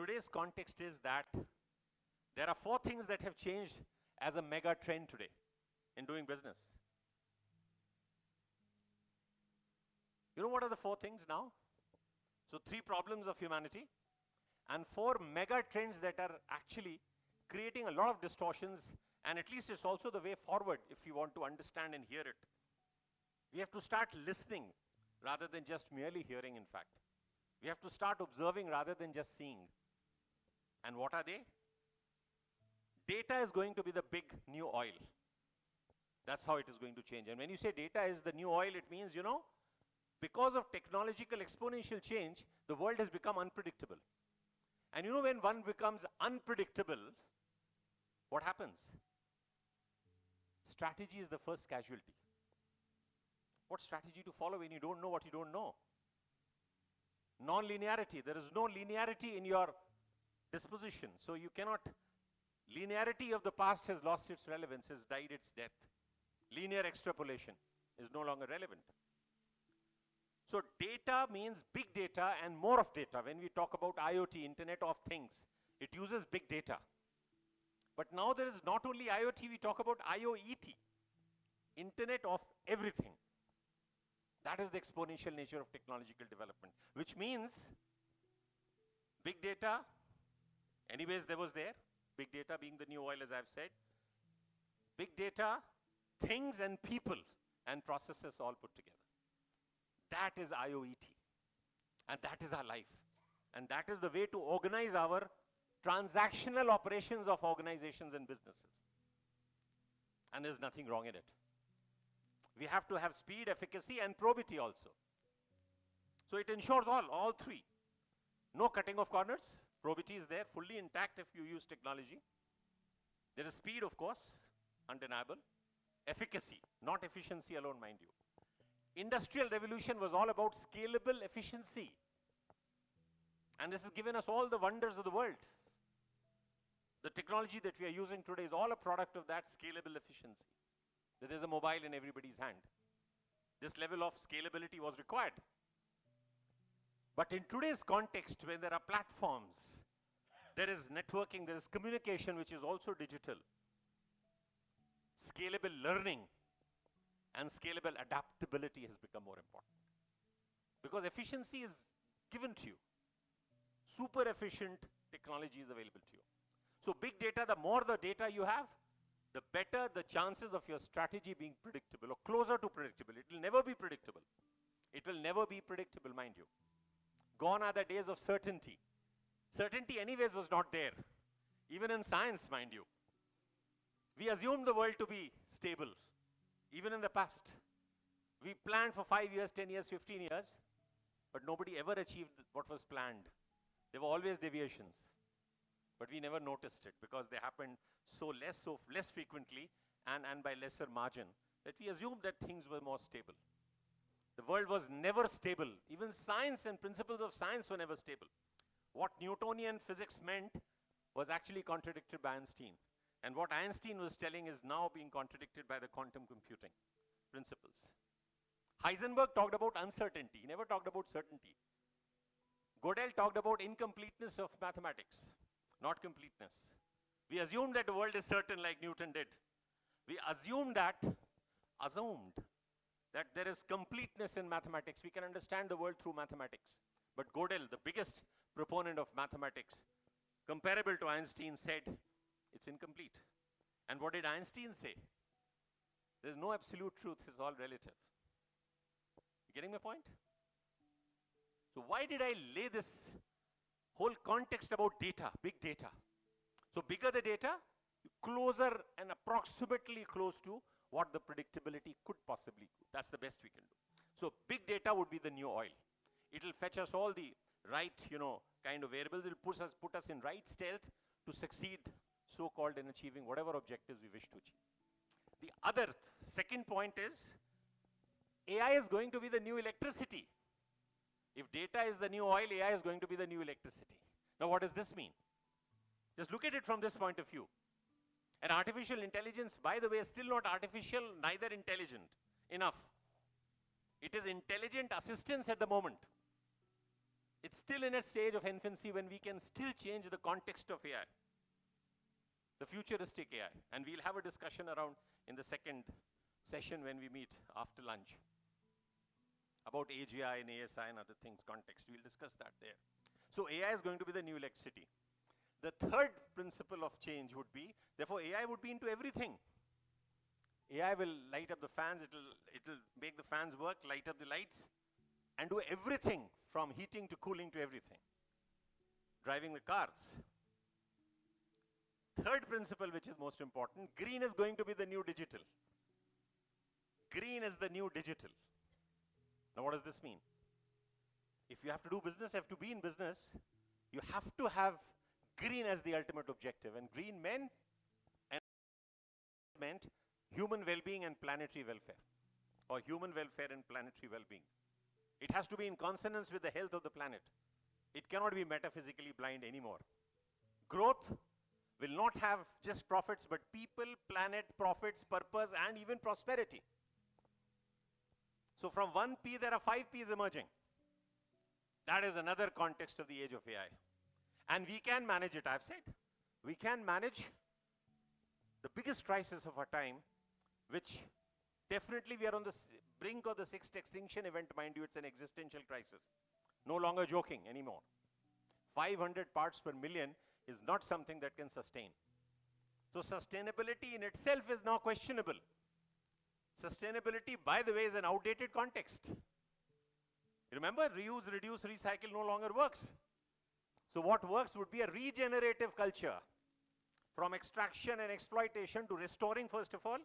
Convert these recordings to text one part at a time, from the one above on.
today's context is that there are 4 things that have changed as a mega trend today in doing business. You know what are the 4 things now? So 3 problems of humanity and 4 mega trends that are actually creating a lot of distortions, and at least it's also the way forward if you want to understand and hear it. We have to start listening rather than just merely hearing, in fact. We have to start observing rather than just seeing. And what are they? Data is going to be the big new oil. That's how it is going to change. And when you say data is the new oil, it means, because of technological exponential change, the world has become unpredictable. And when one becomes unpredictable, what happens? Strategy is the first casualty. What strategy to follow when you don't know what you don't know? Non-linearity. There is no linearity in your disposition. So you cannot, linearity of the past has lost its relevance, has died its death. Linear extrapolation is no longer relevant. So data means big data and more of data. When we talk about IoT, Internet of Things, it uses big data. But now there is not only IoT, we talk about IoET, Internet of Everything. That is the exponential nature of technological development, which means big data, anyways there was there, big data being the new oil as I've said, big data, things and people and processes all put together. That is IoET, and that is our life. And that is the way to organize our transactional operations of organizations and businesses. And there's nothing wrong in it. We have to have speed, efficacy, and probity also. So it ensures all 3. No cutting of corners. Probity is there, fully intact if you use technology. There is speed, of course, undeniable. Efficacy, not efficiency alone, mind you. Industrial revolution was all about scalable efficiency. And this has given us all the wonders of the world. The technology that we are using today is all a product of that scalable efficiency. That there's a mobile in everybody's hand. This level of scalability was required. But in today's context, when there are platforms, there is networking, there is communication, which is also digital. Scalable learning and scalable adaptability has become more important. Because efficiency is given to you. Super efficient technology is available to you. So big data, the more the data you have, the better the chances of your strategy being predictable or closer to predictable. It will never be predictable. It will never be predictable, mind you. Gone are the days of certainty. Certainty anyways was not there. Even in science, mind you. We assumed the world to be stable. Even in the past. We planned for 5 years, 10 years, 15 years. But nobody ever achieved what was planned. There were always deviations. But we never noticed it because they happened so less frequently and by lesser margin that we assumed that things were more stable. The world was never stable. Even science and principles of science were never stable. What Newtonian physics meant was actually contradicted by Einstein. And what Einstein was telling is now being contradicted by the quantum computing principles. Heisenberg talked about uncertainty. He never talked about certainty. Gödel talked about incompleteness of mathematics. Not completeness. We assumed that the world is certain like Newton did. We assumed that there is completeness in mathematics. We can understand the world through mathematics. But Gödel, the biggest proponent of mathematics, comparable to Einstein, said it's incomplete. And what did Einstein say? There's no absolute truth, it's all relative. You getting my point? So why did I lay this whole context about data, big data? So bigger the data, closer and approximately close to what the predictability could possibly do. That's the best we can do. So big data would be the new oil. It'll fetch us all the right, kind of variables. It'll put us in right stealth to succeed, so-called, in achieving whatever objectives we wish to achieve. The other second point is, AI is going to be the new electricity. If data is the new oil, AI is going to be the new electricity. Now what does this mean? Just look at it from this point of view. And artificial intelligence, by the way, is still not artificial, neither intelligent enough. It is intelligent assistance at the moment. It's still in a stage of infancy when we can still change the context of AI, the futuristic AI. And we'll have a discussion around in the second session when we meet after lunch about AGI and ASI and other things, context. We'll discuss that there. So AI is going to be the new electricity. The third principle of change would be, therefore AI would be into everything. AI will light up the fans, it'll make the fans work, light up the lights, and do everything from heating to cooling to everything. Driving the cars. Third principle, which is most important, green is going to be the new digital. Green is the new digital. Now what does this mean? If you have to do business, you have to be in business, you have to have green as the ultimate objective. And green meant human well-being and planetary welfare, or human welfare and planetary well-being. It has to be in consonance with the health of the planet. It cannot be metaphysically blind anymore. Growth will not have just profits, but people, planet, profits, purpose, and even prosperity. So from 1P, there are 5 Ps emerging. That is another context of the age of AI. And we can manage it, I've said. We can manage the biggest crisis of our time, which definitely we are on the brink of the 6th extinction event, mind you, it's an existential crisis. No longer joking anymore. 500 parts per million is not something that can sustain. So sustainability in itself is now questionable. Sustainability, by the way, is an outdated context. Remember, reuse, reduce, recycle no longer works. So what works would be a regenerative culture, from extraction and exploitation to restoring, first of all,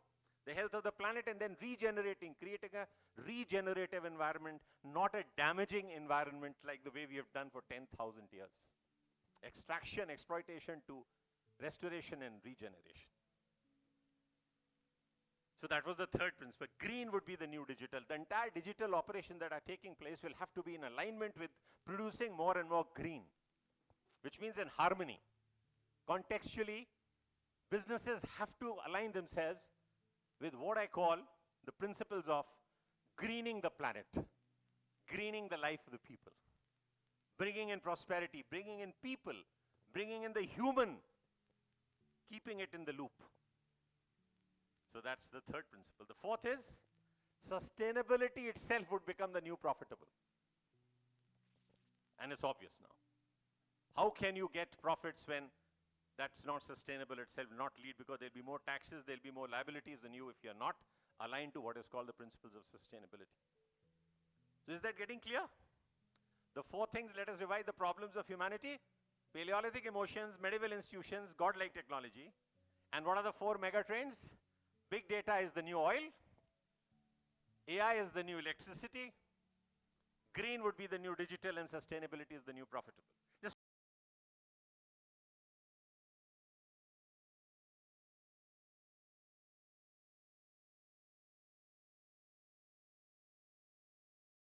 the health of the planet, and then regenerating, creating a regenerative environment, not a damaging environment like the way we have done for 10,000 years. Extraction, exploitation to restoration and regeneration. So that was the third principle. Green would be the new digital. The entire digital operation that are taking place will have to be in alignment with producing more and more green, which means in harmony. Contextually, businesses have to align themselves with what I call the principles of greening the planet, greening the life of the people, bringing in prosperity, bringing in people, bringing in the human, keeping it in the loop. So that's the third principle. The fourth is sustainability itself would become the new profitable. And it's obvious now. How can you get profits when that's not sustainable itself, not lead, because there'll be more taxes, there'll be more liabilities on you if you're not aligned to what is called the principles of sustainability. So is that getting clear? The four things, let us revise the problems of humanity: Paleolithic emotions, medieval institutions, godlike technology. And what are the four mega trends? Big data is the new oil, AI is the new electricity, green would be the new digital, and sustainability is the new profitable.